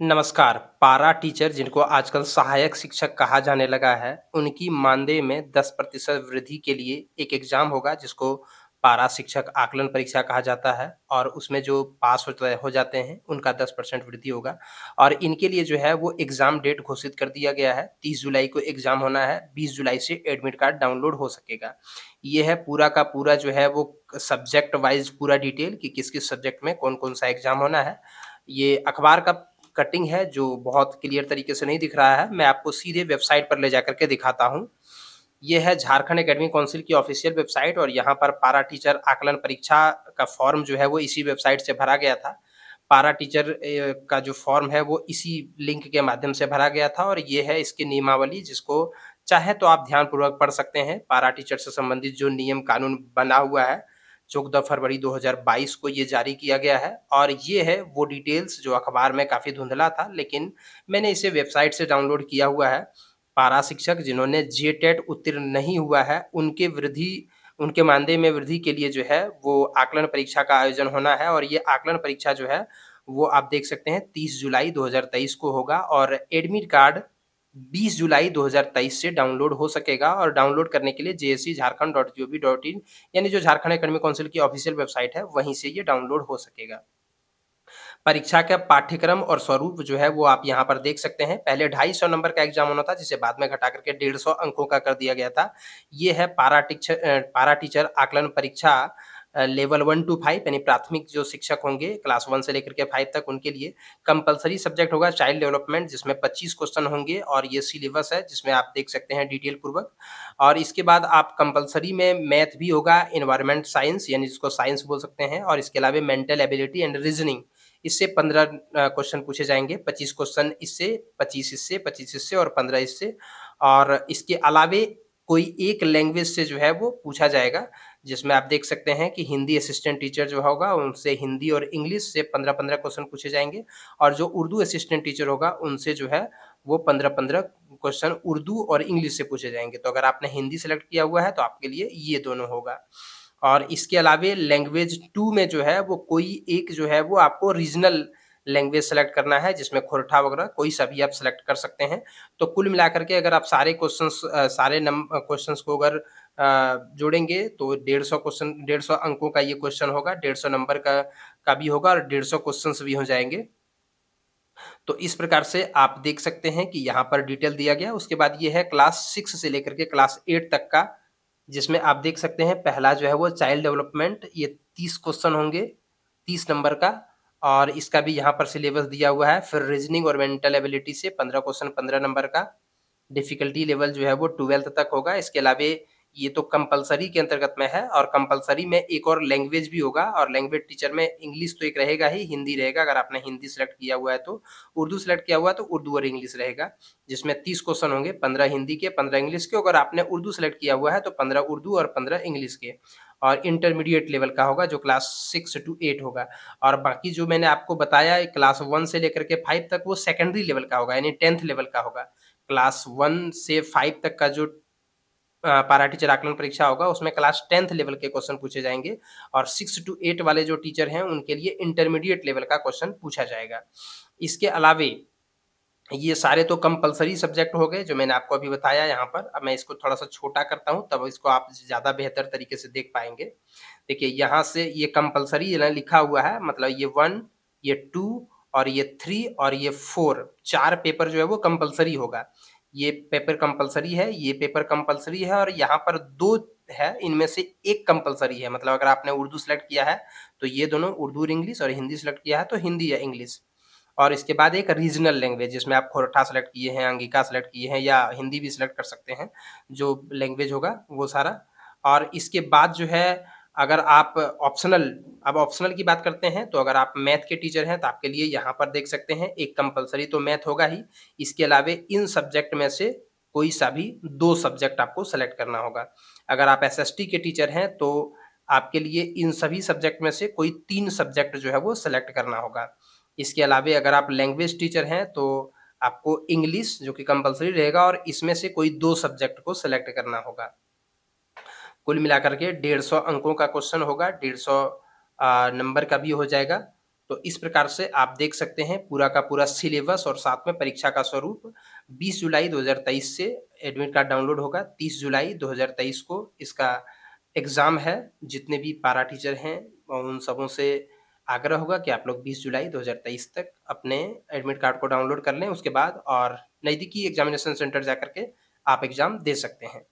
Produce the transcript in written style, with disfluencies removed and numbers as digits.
नमस्कार। पारा टीचर जिनको आजकल सहायक शिक्षक कहा जाने लगा है, उनकी मानदेय में 10% वृद्धि के लिए एक एग्ज़ाम होगा जिसको पारा शिक्षक आकलन परीक्षा कहा जाता है और उसमें जो पास हो जाते हैं, उनका 10% वृद्धि होगा और इनके लिए जो है वो एग्ज़ाम डेट घोषित कर दिया गया है। 30 जुलाई को एग्ज़ाम होना है, 20 जुलाई से एडमिट कार्ड डाउनलोड हो सकेगा। ये है पूरा का पूरा जो है वो सब्जेक्ट वाइज़ पूरा डिटेल कि किस-किस सब्जेक्ट में कौन-कौन सा एग्ज़ाम होना है। ये अखबार का कटिंग है जो बहुत क्लियर तरीके से नहीं दिख रहा है, मैं आपको सीधे वेबसाइट पर ले जाकर के दिखाता हूँ। ये है झारखंड एकेडमिक काउंसिल की ऑफ़िशियल वेबसाइट और यहाँ पर पारा टीचर आकलन परीक्षा का फ़ॉर्म जो है वो इसी वेबसाइट से भरा गया था। पारा टीचर का जो फ़ॉर्म है वो इसी लिंक के माध्यम से भरा गया था और ये है इसकी नियमावली जिसको चाहे तो आप ध्यानपूर्वक पढ़ सकते हैं। पारा टीचर से संबंधित जो नियम कानून बना हुआ है, 14 फरवरी 2022 को ये जारी किया गया है और ये है वो डिटेल्स जो अखबार में काफ़ी धुंधला था, लेकिन मैंने इसे वेबसाइट से डाउनलोड किया हुआ है। पारा शिक्षक जिन्होंने जेटेट उत्तीर्ण नहीं हुआ है, उनके मानदेय में वृद्धि के लिए जो है वो आकलन परीक्षा का आयोजन होना है और ये आकलन परीक्षा जो है वो आप देख सकते हैं 30 जुलाई 2023 को होगा और एडमिट कार्ड 20 जुलाई 2023 से डाउनलोड हो सकेगा और डाउनलोड करने के लिए jssjharkhand.gov.in यानी जो झारखंड एकेडमिक काउंसिल की ऑफिशियल वेबसाइट है, वहीं से ये डाउनलोड हो सकेगा। परीक्षा का पाठ्यक्रम और स्वरूप जो है वो आप यहाँ पर देख सकते हैं। पहले 250 नंबर का एग्ज़ाम होना था जिसे बाद में घटा करके 150 अंकों का कर दिया गया था। ये है पारा टीचर आकलन परीक्षा लेवल 1 टू 5 यानी प्राथमिक जो शिक्षक होंगे क्लास 1 से लेकर के 5 तक उनके लिए कंपल्सरी सब्जेक्ट होगा चाइल्ड डेवलपमेंट जिसमें 25 क्वेश्चन होंगे और ये सिलेबस है जिसमें आप देख सकते हैं डिटेल पूर्वक। और इसके बाद आप कंपल्सरी में मैथ भी होगा, एनवायरनमेंट साइंस यानी जिसको साइंस बोल सकते हैं और इसके अलावा मेंटल एबिलिटी एंड रीजनिंग इससे 15 क्वेश्चन पूछे जाएँगे, 25 क्वेश्चन इससे, 25 इससे और 15 इससे और इसके अलावे कोई एक लैंग्वेज से जो है वो पूछा जाएगा, जिसमें आप देख सकते हैं कि हिंदी असिस्टेंट टीचर जो होगा उनसे हिंदी और इंग्लिश से 15-15 क्वेश्चन पूछे जाएँगे और जो उर्दू असिस्टेंट टीचर होगा उनसे जो है वो 15-15 क्वेश्चन उर्दू और इंग्लिश से पूछे जाएँगे। तो अगर आपने हिंदी सेलेक्ट किया हुआ है तो आपके लिए ये दोनों होगा। और इसके अलावे लैंग्वेज 2 में जो है वो कोई एक जो है वो आपको रीजनल लैंग्वेज सेलेक्ट करना है जिसमें खोरठा वगैरह कोई सा भी आप सेलेक्ट कर सकते हैं। तो कुल मिलाकर के अगर आप सारे क्वेश्चंस को अगर जोड़ेंगे तो 150 अंकों का ये क्वेश्चन होगा, 150 नंबर का भी होगा और 150 क्वेश्चंस भी हो जाएँगे। तो इस प्रकार से आप देख सकते हैं कि यहाँ पर डिटेल दिया गया है। उसके बाद ये है क्लास 6 से लेकर के क्लास 8 तक का, जिसमें आप देख सकते हैं पहला जो है वो चाइल्ड डेवलपमेंट ये 30 क्वेश्चन होंगे, 30 नंबर का और इसका भी यहाँ पर सिलेबस दिया हुआ है। फिर रीजनिंग और मेंटल एबिलिटी से 15 क्वेश्चन 15 नंबर का। डिफ़िकल्टी लेवल जो है वो 12th तक होगा। इसके अलावे ये तो कंपल्सरी के अंतर्गत में है और कंपल्सरी में एक और लैंग्वेज भी होगा और लैंग्वेज टीचर में इंग्लिश तो एक रहेगा ही, हिंदी रहेगा अगर आपने हिंदी सेलेक्ट किया हुआ है तो। उर्दू सेलेक्ट किया हुआ है तो उर्दू और इंग्लिश रहेगा, जिसमें 30 क्वेश्चन होंगे, 15 हिंदी के, 15 इंग्लिश के। अगर आपने उर्दू सेलेक्ट किया हुआ है तो 15 उर्दू और 15 इंग्लिश के और इंटरमीडिएट लेवल का होगा जो क्लास 6 टू 8 होगा और बाकी जो मैंने आपको बताया क्लास 1 से लेकर के 5 तक वो सेकेंडरी लेवल का होगा यानी 10th लेवल का होगा। क्लास 1 से 5 तक का जो पारा टीचर आकलन परीक्षा होगा उसमें क्लास 10th लेवल के क्वेश्चन पूछे जाएँगे और 6 टू 8 वाले जो टीचर हैं उनके लिए इंटरमीडिएट लेवल का क्वेश्चन पूछा जाएगा। इसके अलावे ये सारे तो कंपल्सरी सब्जेक्ट हो गए जो मैंने आपको अभी बताया यहाँ पर। अब मैं इसको थोड़ा-सा छोटा करता हूँ तब इसको आप ज़्यादा बेहतर तरीके से देख पाएँगे। देखिए यहाँ से ये कंपल्सरी ना लिखा हुआ है मतलब ये 1, ये 2 और ये 3 और ये 4 4 पेपर जो है वो कंपल्सरी होगा। ये पेपर कंपल्सरी है, ये पेपर कंपल्सरी है और यहाँ पर 2 है, इनमें से 1 कंपल्सरी है। मतलब अगर आपने उर्दू सेलेक्ट किया है, तो ये दोनों उर्दू और इंग्लिश और हिंदी सेलेक्ट किया है तो हिंदी या इंग्लिश। और इसके बाद एक रीजनल लैंग्वेज जिसमें आप खोरठा सेलेक्ट किए हैं, अंगिका सेलेक्ट किए हैं या हिंदी भी सेलेक्ट कर सकते हैं, जो लैंग्वेज होगा वो सारा। और इसके बाद जो है अगर आप ऑप्शनल अब ऑप्शनल की बात करते हैं, तो अगर आप मैथ के टीचर हैं, तो आपके लिए यहाँ पर देख सकते हैं एक कंपल्सरी तो मैथ होगा ही, इसके अलावे इन सब्जेक्ट में से कोई सा भी 2 सब्जेक्ट आपको सेलेक्ट करना होगा। अगर आप एसएसटी के टीचर हैं, तो आपके लिए इन सभी सब्जेक्ट में से कोई 3 सब्जेक्ट जो है वो सेलेक्ट करना होगा। इसके अलावे अगर आप लैंग्वेज टीचर हैं तो आपको इंग्लिश जो कि कंपल्सरी रहेगा और इसमें से कोई 2 सब्जेक्ट को सेलेक्ट करना होगा। कुल मिलाकर के 150 अंकों का क्वेश्चन होगा, 150 नंबर का भी हो जाएगा। तो इस प्रकार से आप देख सकते हैं पूरा का पूरा सिलेबस और साथ में परीक्षा का स्वरूप। 20 जुलाई 2023 से एडमिट कार्ड डाउनलोड होगा। 30 जुलाई 2023 को इसका एग्ज़ाम है। जितने भी पारा टीचर हैं उन सबों से आग्रह होगा कि आप लोग 20 जुलाई 2023 तक अपने एडमिट कार्ड को डाउनलोड कर लें। उसके बाद और नज़दीकी एग्ज़ामिनेशन सेंटर जाकर के आप एग्ज़ाम दे सकते हैं।